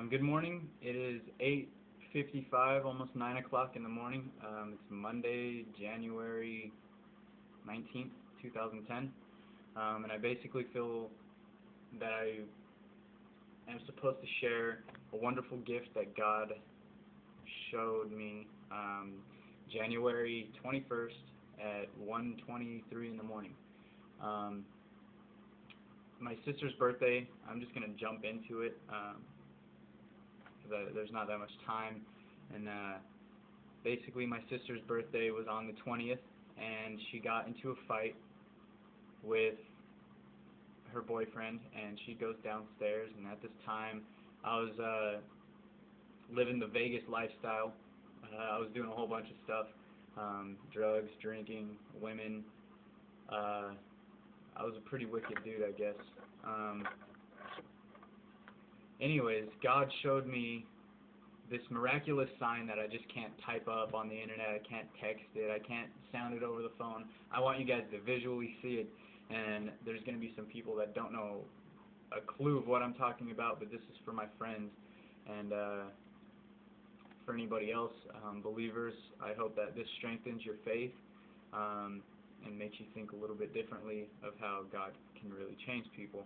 Good morning. It is 8:55, almost 9 o'clock in the morning. It's Monday, January 19th, 2010. And I basically feel that I am supposed to share a wonderful gift that God showed me January 21st at 1:23 in the morning. Um, my sister's birthday, I'm just going to jump into it. There's not that much time, and basically my sister's birthday was on the 20th, and she got into a fight with her boyfriend, and she goes downstairs, and at this time I was living the Vegas lifestyle. I was doing a whole bunch of stuff, drugs, drinking, women. I was a pretty wicked dude, I guess. Anyways, God showed me this miraculous sign that I just can't type up on the internet. I can't text it. I can't sound it over the phone. I want you guys to visually see it. And there's going to be some people that don't know a clue of what I'm talking about, but this is for my friends. And for anybody else, believers, I hope that this strengthens your faith and makes you think a little bit differently of how God can really change people,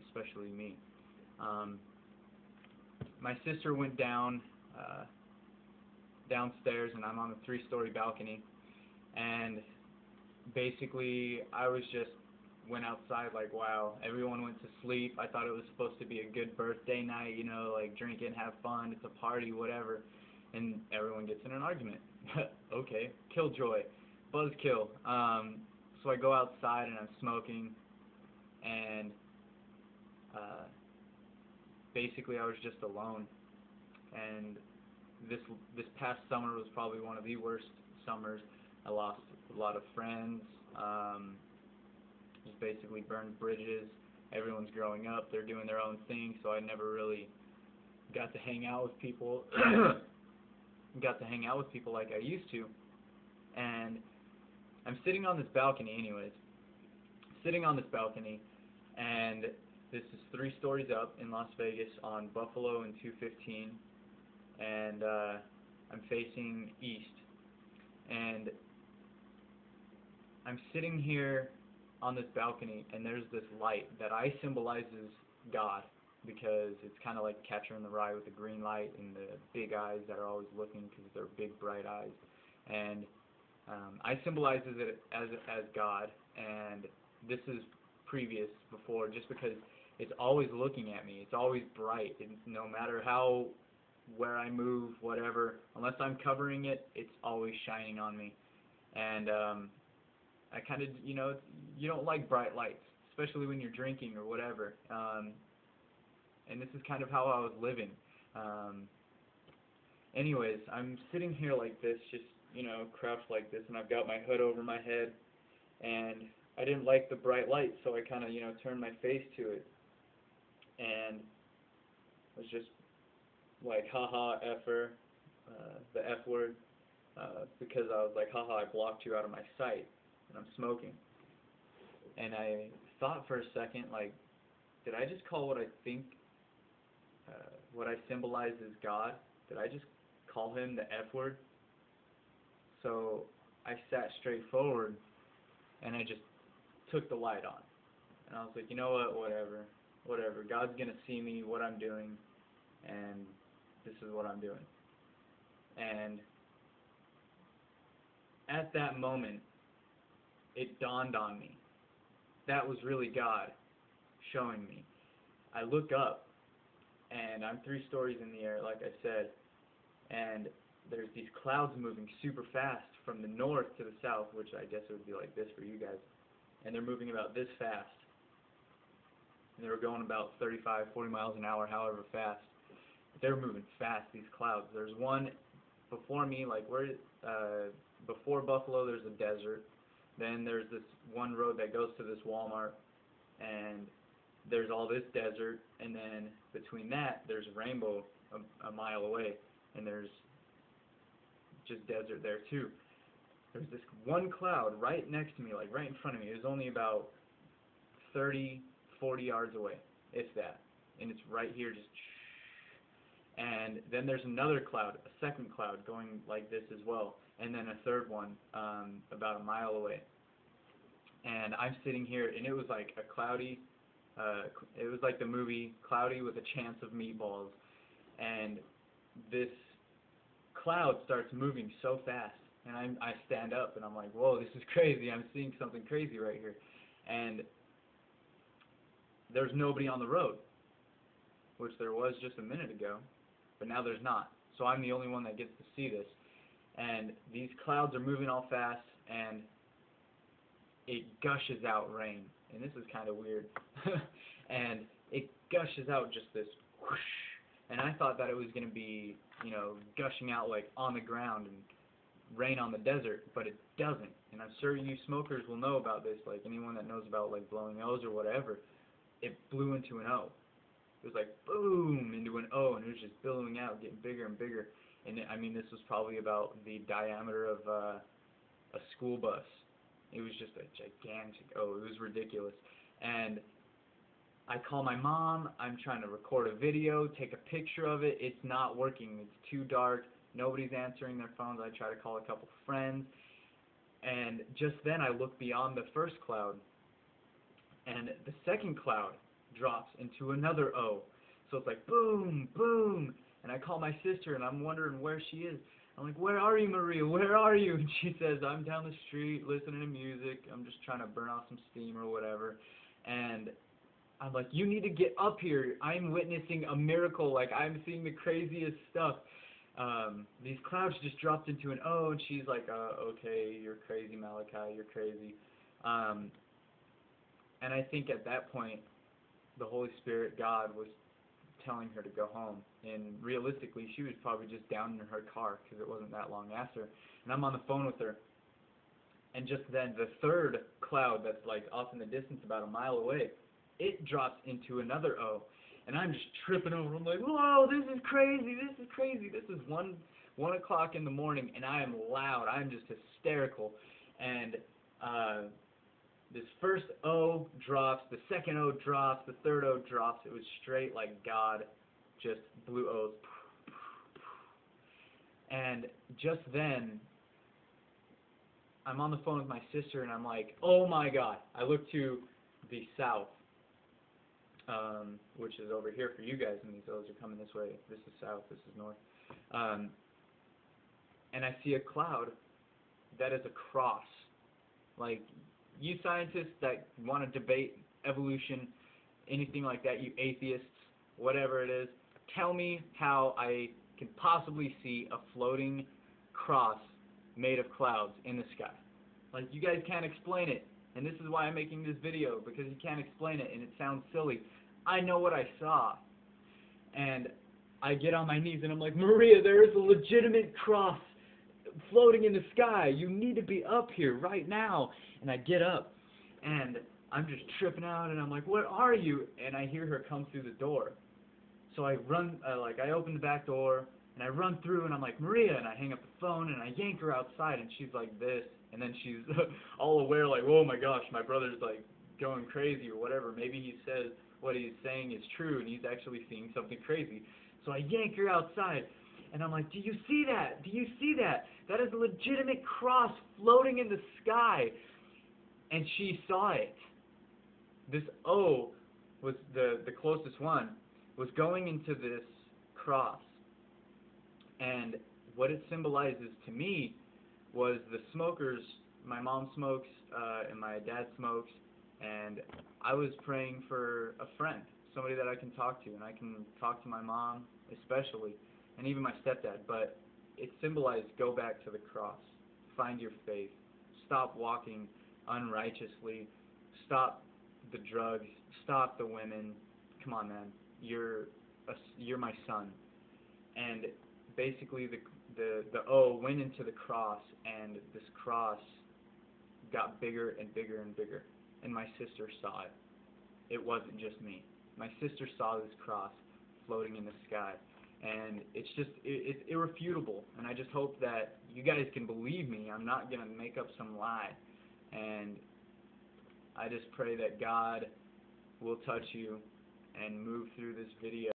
especially me. My sister went downstairs, and I'm on the 3-story balcony, and basically I went outside like, wow, everyone went to sleep. I thought it was supposed to be a good birthday night, you know, like drink and have fun, it's a party, whatever, and everyone gets in an argument. Okay, killjoy, buzzkill. So I go outside and I'm smoking, and basically I was just alone, and this past summer was probably one of the worst summers. I lost a lot of friends, just basically burned bridges. Everyone's growing up, they're doing their own thing, so I never really got to hang out with people like I used to. And I'm sitting on this balcony and this is 3 stories up in Las Vegas on Buffalo and 215, and I'm facing east. And I'm sitting here on this balcony, and there's this light that I symbolizes God, because it's kind of like Catcher in the Rye with the green light and the big eyes that are always looking because they're big, bright eyes. And I symbolizes it as God, and this is before, just because it's always looking at me. It's always bright, and no matter where I move, whatever, unless I'm covering it, it's always shining on me. And I kind of, you don't like bright lights, especially when you're drinking or whatever. And this is kind of how I was living. Anyways, I'm sitting here like this, just, crouched like this, and I've got my hood over my head, and I didn't like the bright light, so I kind of, turned my face to it, and was just like, haha, effer, the F word, because I was like, haha, I blocked you out of my sight, and I'm smoking. And I thought for a second, like, did I just call what I think, what I symbolize as God, did I just call him the F word? So I sat straight forward, and I just took the light on. And I was like, you know what, whatever. God's going to see me, what I'm doing, and this is what I'm doing. And at that moment, it dawned on me. That was really God showing me. I look up, and I'm 3 stories in the air, like I said, and there's these clouds moving super fast from the north to the south, which I guess it would be like this for you guys. And they're moving about this fast. And they were going about 35, 40 miles an hour, however fast. They were moving fast, these clouds. There's one before me, like before Buffalo, there's a desert. Then there's this one road that goes to this Walmart, and there's all this desert, and then between that, there's a rainbow a mile away, and there's just desert there too. There's this one cloud right next to me, like right in front of me. It was only about 30, 40 yards away, if that. And it's right here, just And then there's another cloud, a second cloud going like this as well, and then a third one about a mile away. And I'm sitting here, and it was like a cloudy, it was like the movie Cloudy with a Chance of Meatballs. And this cloud starts moving so fast, and I stand up, and I'm like, whoa, this is crazy. I'm seeing something crazy right here. And there's nobody on the road, which there was just a minute ago, but now there's not. So I'm the only one that gets to see this. And these clouds are moving all fast, and it gushes out rain. And this is kind of weird. And it gushes out just this whoosh. And I thought that it was going to be, you know, gushing out like on the ground and rain on the desert, but it doesn't. And I'm sure you smokers will know about this, like anyone that knows about like blowing O's or whatever. It blew into an O. It was like boom into an O, and it was just billowing out, getting bigger and bigger. And I mean, this was probably about the diameter of a school bus. It was just a gigantic O. It was ridiculous. And I call my mom. I'm trying to record a video, take a picture of it. It's not working. It's too dark. Nobody's answering their phones. I try to call a couple friends. And just then I look beyond the first cloud, and the second cloud drops into another O. So it's like boom, boom. And I call my sister, and I'm wondering where she is. I'm like, where are you, Maria? Where are you? And she says, I'm down the street listening to music. I'm just trying to burn off some steam or whatever. And I'm like, you need to get up here. I'm witnessing a miracle. Like, I'm seeing the craziest stuff. These clouds just dropped into an O, and she's like, okay, you're crazy, Malachi, you're crazy. And I think at that point, the Holy Spirit, God, was telling her to go home. And realistically, she was probably just down in her car because it wasn't that long after. And I'm on the phone with her. And just then, the third cloud that's like off in the distance about a mile away, it drops into another O. And I'm just tripping over. I'm like, whoa, this is crazy, this is crazy. This is 1 o'clock in the morning, and I am loud. I'm just hysterical. And this first O drops, the second O drops, the third O drops. It was straight like God just blew O's. And just then, I'm on the phone with my sister, and I'm like, oh my God. I look to the south, which is over here for you guys, and these O's are coming this way. This is south, this is north. And I see a cloud that is a cross. Like, you scientists that want to debate evolution, anything like that, you atheists, whatever it is, tell me how I can possibly see a floating cross made of clouds in the sky. Like, you guys can't explain it, and this is why I'm making this video, because you can't explain it, and it sounds silly. I know what I saw, and I get on my knees, and I'm like, Maria, there is a legitimate cross floating in the sky. You need to be up here right now. And I get up, and I'm just tripping out, and I'm like, where are you? And I hear her come through the door. So I run, I open the back door, and I run through, and I'm like, Maria, and I hang up the phone, and I yank her outside, and she's like this, and then she's all aware, like, oh my gosh, my brother's like going crazy or whatever. Maybe he says what he's saying is true, and he's actually seeing something crazy. So I yank her outside, and I'm like, do you see that? Do you see that? That is a legitimate cross floating in the sky. And she saw it. This O was the closest one, was going into this cross. And what it symbolizes to me was the smokers. My mom smokes, and my dad smokes, and I was praying for a friend, somebody that I can talk to, and I can talk to my mom especially, and even my stepdad, but it symbolized go back to the cross, find your faith, stop walking unrighteously, stop the drugs, stop the women, come on man, you're my son. And basically the O went into the cross, and this cross got bigger and bigger and bigger, and my sister saw it. It wasn't just me. My sister saw this cross floating in the sky, and it's just, it's irrefutable, and I just hope that you guys can believe me. I'm not going to make up some lie, and I just pray that God will touch you and move through this video.